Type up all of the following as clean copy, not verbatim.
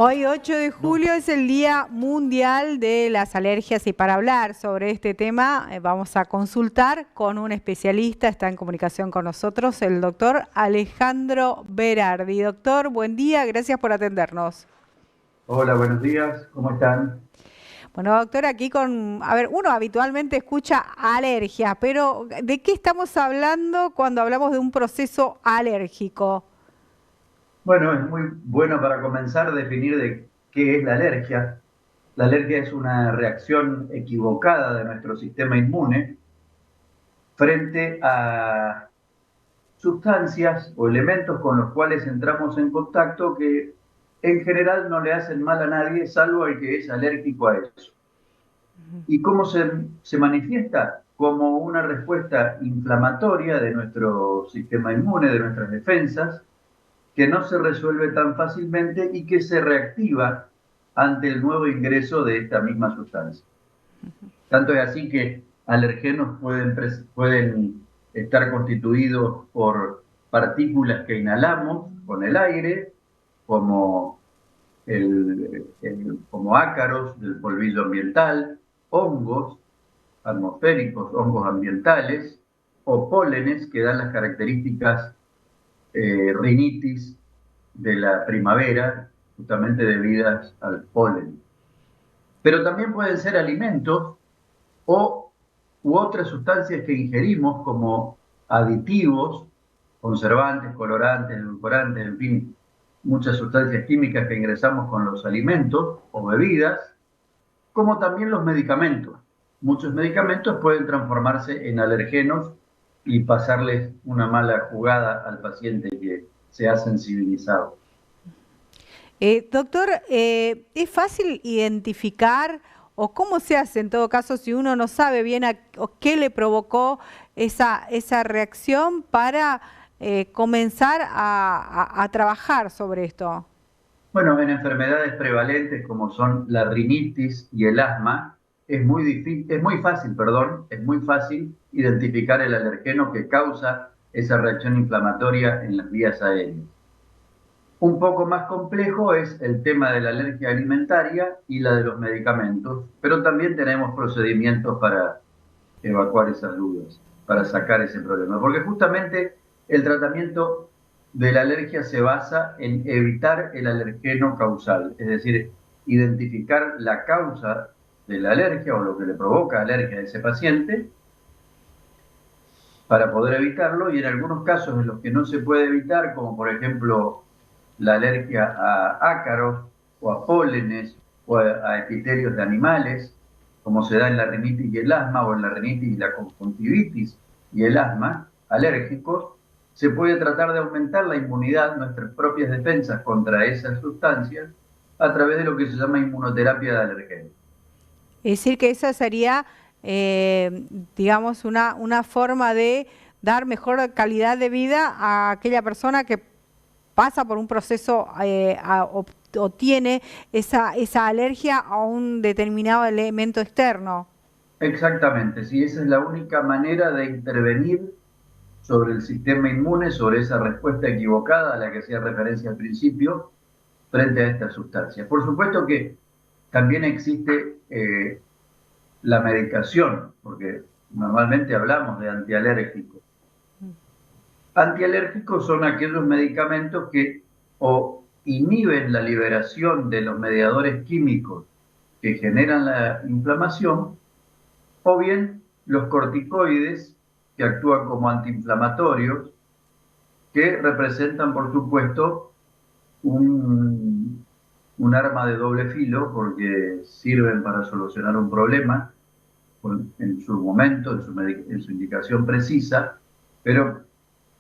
Hoy, 8 de No. julio, es el Día Mundial de las Alergias y para hablar sobre este tema vamos a consultar con un especialista, está en comunicación con nosotros, el doctor Alejandro Berardi. Doctor, buen día, gracias por atendernos. Hola, buenos días, ¿cómo están? Bueno, doctor, aquí a ver, uno habitualmente escucha alergia, pero ¿de qué estamos hablando cuando hablamos de un proceso alérgico? Bueno, es muy bueno para comenzar definir de qué es la alergia. La alergia es una reacción equivocada de nuestro sistema inmune frente a sustancias o elementos con los cuales entramos en contacto que en general no le hacen mal a nadie, salvo el que es alérgico a eso. ¿Y cómo se manifiesta? Como una respuesta inflamatoria de nuestro sistema inmune, de nuestras defensas, que no se resuelve tan fácilmente y que se reactiva ante el nuevo ingreso de esta misma sustancia. Tanto es así que alergenos pueden estar constituidos por partículas que inhalamos con el aire, como, como ácaros del polvillo ambiental, hongos atmosféricos, hongos ambientales, o pólenes que dan las características rinitis de la primavera, justamente debidas al polen. Pero también pueden ser alimentos u otras sustancias que ingerimos como aditivos, conservantes, colorantes, edulcorantes, en fin, muchas sustancias químicas que ingresamos con los alimentos o bebidas, como también los medicamentos. Muchos medicamentos pueden transformarse en alergenos y pasarles una mala jugada al paciente que se ha sensibilizado. Doctor, ¿es fácil identificar o cómo se hace en todo caso si uno no sabe bien o qué le provocó esa reacción para comenzar a trabajar sobre esto? Bueno, en enfermedades prevalentes como son la rinitis y el asma, es muy fácil identificar el alergeno que causa esa reacción inflamatoria en las vías aéreas. Un poco más complejo es el tema de la alergia alimentaria y la de los medicamentos, pero también tenemos procedimientos para evacuar esas dudas, para sacar ese problema, porque justamente el tratamiento de la alergia se basa en evitar el alergeno causal, es decir, identificar la causa de la alergia o lo que le provoca alergia a ese paciente para poder evitarlo, y en algunos casos en los que no se puede evitar, como por ejemplo la alergia a ácaros o a pólenes o a epitelios de animales, como se da en la rinitis y el asma, o en la rinitis y la conjuntivitis y el asma, alérgicos, se puede tratar de aumentar la inmunidad, nuestras propias defensas contra esas sustancias, a través de lo que se llama inmunoterapia de alergenos. Es decir, que esa sería, eh, digamos, una forma de dar mejor calidad de vida a aquella persona que pasa por un proceso o tiene esa alergia a un determinado elemento externo. Exactamente, sí, esa es la única manera de intervenir sobre el sistema inmune, sobre esa respuesta equivocada a la que hacía referencia al principio, frente a esta sustancia. Por supuesto que también existe la medicación, porque normalmente hablamos de antialérgicos. Antialérgicos son aquellos medicamentos que o inhiben la liberación de los mediadores químicos que generan la inflamación, o bien los corticoides, que actúan como antiinflamatorios, que representan, por supuesto, un, un arma de doble filo, porque sirven para solucionar un problema en su momento, en su indicación precisa, pero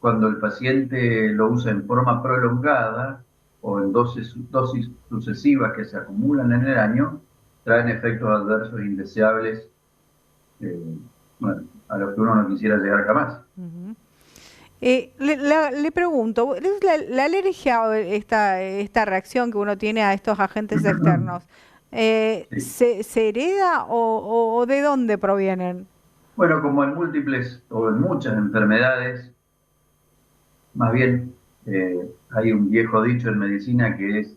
cuando el paciente lo usa en forma prolongada o en dosis sucesivas que se acumulan en el año, traen efectos adversos indeseables, eh, bueno, a los que uno no quisiera llegar jamás. Ujú. Le pregunto, ¿es la alergia o esta reacción que uno tiene a estos agentes externos, Sí. se hereda o de dónde provienen? Bueno, como en múltiples o en muchas enfermedades, más bien hay un viejo dicho en medicina que es: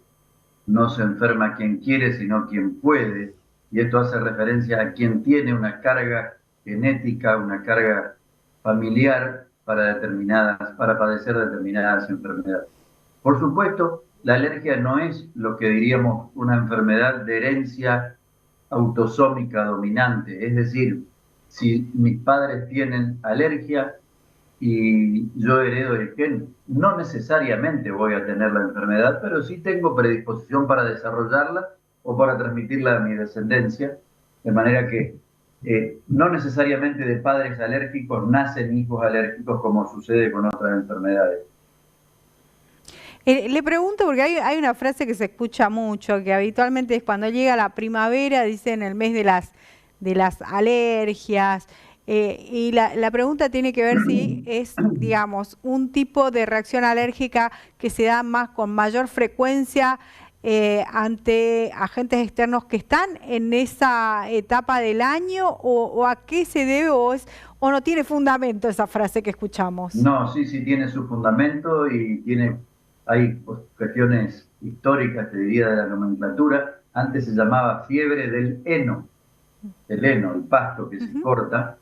no se enferma quien quiere, sino quien puede. Y esto hace referencia a quien tiene una carga genética, una carga familiar para padecer determinadas enfermedades. Por supuesto, la alergia no es lo que diríamos una enfermedad de herencia autosómica dominante. Es decir, si mis padres tienen alergia y yo heredo el gen, no necesariamente voy a tener la enfermedad, pero sí tengo predisposición para desarrollarla o para transmitirla a mi descendencia, de manera que no necesariamente de padres alérgicos nacen hijos alérgicos como sucede con otras enfermedades. Le pregunto porque hay una frase que se escucha mucho, que habitualmente es cuando llega la primavera, dicen el mes de las alergias, y la pregunta tiene que ver si es, digamos, un tipo de reacción alérgica que se da más con mayor frecuencia ante agentes externos que están en esa etapa del año, o a qué se debe, o no tiene fundamento esa frase que escuchamos. No, sí tiene su fundamento y hay cuestiones históricas, te diría, de la nomenclatura. Antes se llamaba fiebre del heno, el pasto que se corta,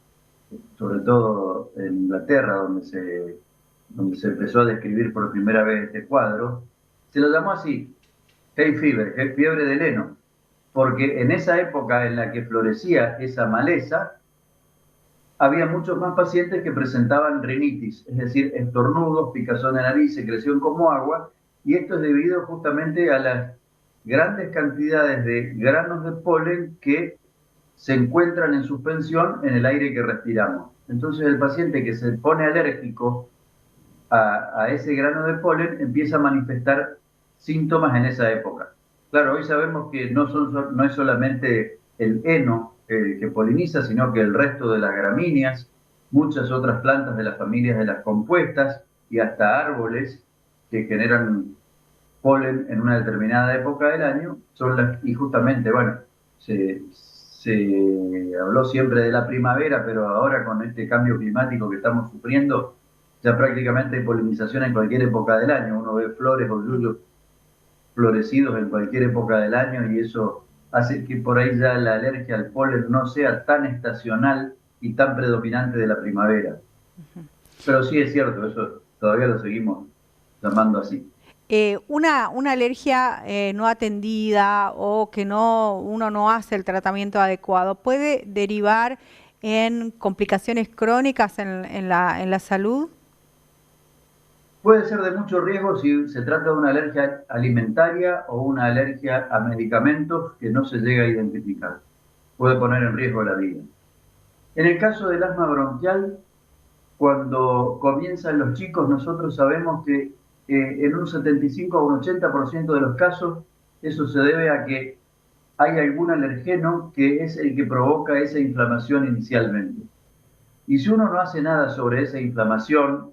sobre todo en Inglaterra, donde se empezó a describir por primera vez este cuadro. Se lo llamó así, hay fever, fiebre del heno, porque en esa época en la que florecía esa maleza, había muchos más pacientes que presentaban rinitis, es decir, estornudos, picazón de nariz, secreción como agua, y esto es debido justamente a las grandes cantidades de granos de polen que se encuentran en suspensión en el aire que respiramos. Entonces el paciente que se pone alérgico a ese grano de polen empieza a manifestar síntomas en esa época. Claro, hoy sabemos que no es solamente el heno que poliniza, sino que el resto de las gramíneas, muchas otras plantas de las familias de las compuestas y hasta árboles que generan polen en una determinada época del año, y justamente, bueno, se habló siempre de la primavera, pero ahora con este cambio climático que estamos sufriendo, ya prácticamente hay polinización en cualquier época del año. Uno ve flores o yuyos florecidos en cualquier época del año y eso hace que por ahí ya la alergia al polen no sea tan estacional y tan predominante de la primavera. Pero sí es cierto, eso todavía lo seguimos llamando así. Una alergia no atendida o que uno no hace el tratamiento adecuado, ¿puede derivar en complicaciones crónicas en la salud? Puede ser de mucho riesgo si se trata de una alergia alimentaria o una alergia a medicamentos que no se llega a identificar. Puede poner en riesgo la vida. En el caso del asma bronquial, cuando comienzan los chicos, nosotros sabemos que en un 75 o un 80% de los casos, eso se debe a que hay algún alergeno que es el que provoca esa inflamación inicialmente. Y si uno no hace nada sobre esa inflamación,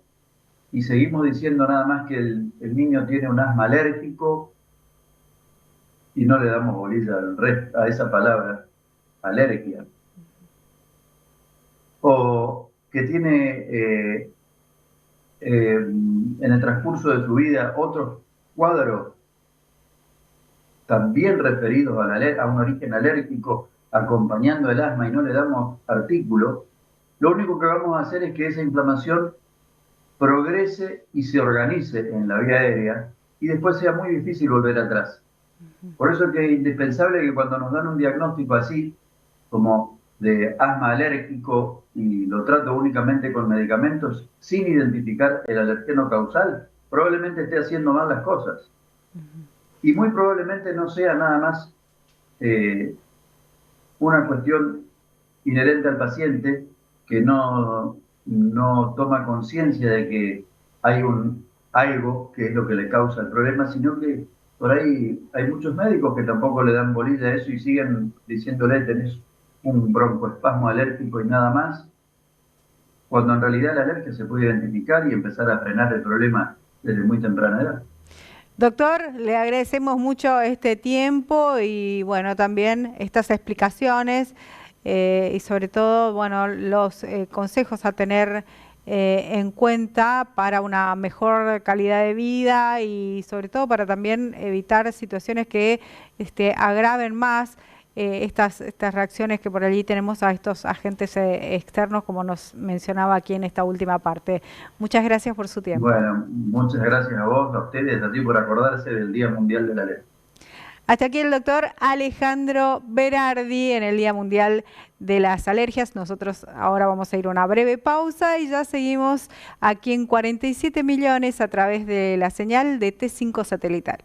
y seguimos diciendo nada más que el niño tiene un asma alérgico y no le damos bolilla a esa palabra, alergia, o que tiene en el transcurso de su vida otros cuadros también referidos a un origen alérgico acompañando el asma y no le damos artículo, lo único que vamos a hacer es que esa inflamación progrese y se organice en la vía aérea y después sea muy difícil volver atrás. Por eso es que es indispensable que cuando nos dan un diagnóstico así, como de asma alérgico, y lo trato únicamente con medicamentos sin identificar el alergeno causal, probablemente esté haciendo mal las cosas. Y muy probablemente no sea nada más una cuestión inherente al paciente que no toma conciencia de que hay algo que es lo que le causa el problema, sino que por ahí hay muchos médicos que tampoco le dan bolilla a eso y siguen diciéndole tenés un broncoespasmo alérgico y nada más, cuando en realidad la alergia se puede identificar y empezar a frenar el problema desde muy temprana edad. Doctor, le agradecemos mucho este tiempo y bueno, también estas explicaciones y sobre todo, bueno, los consejos a tener en cuenta para una mejor calidad de vida y sobre todo para también evitar situaciones que agraven más estas reacciones que por allí tenemos a estos agentes externos, como nos mencionaba aquí en esta última parte. Muchas gracias por su tiempo. Bueno, muchas gracias a vos, a ustedes, a ti por acordarse del Día Mundial de la Alergia. Hasta aquí el doctor Alejandro Berardi en el Día Mundial de las Alergias. Nosotros ahora vamos a ir a una breve pausa y ya seguimos aquí en 47 millones a través de la señal de T5 satelital.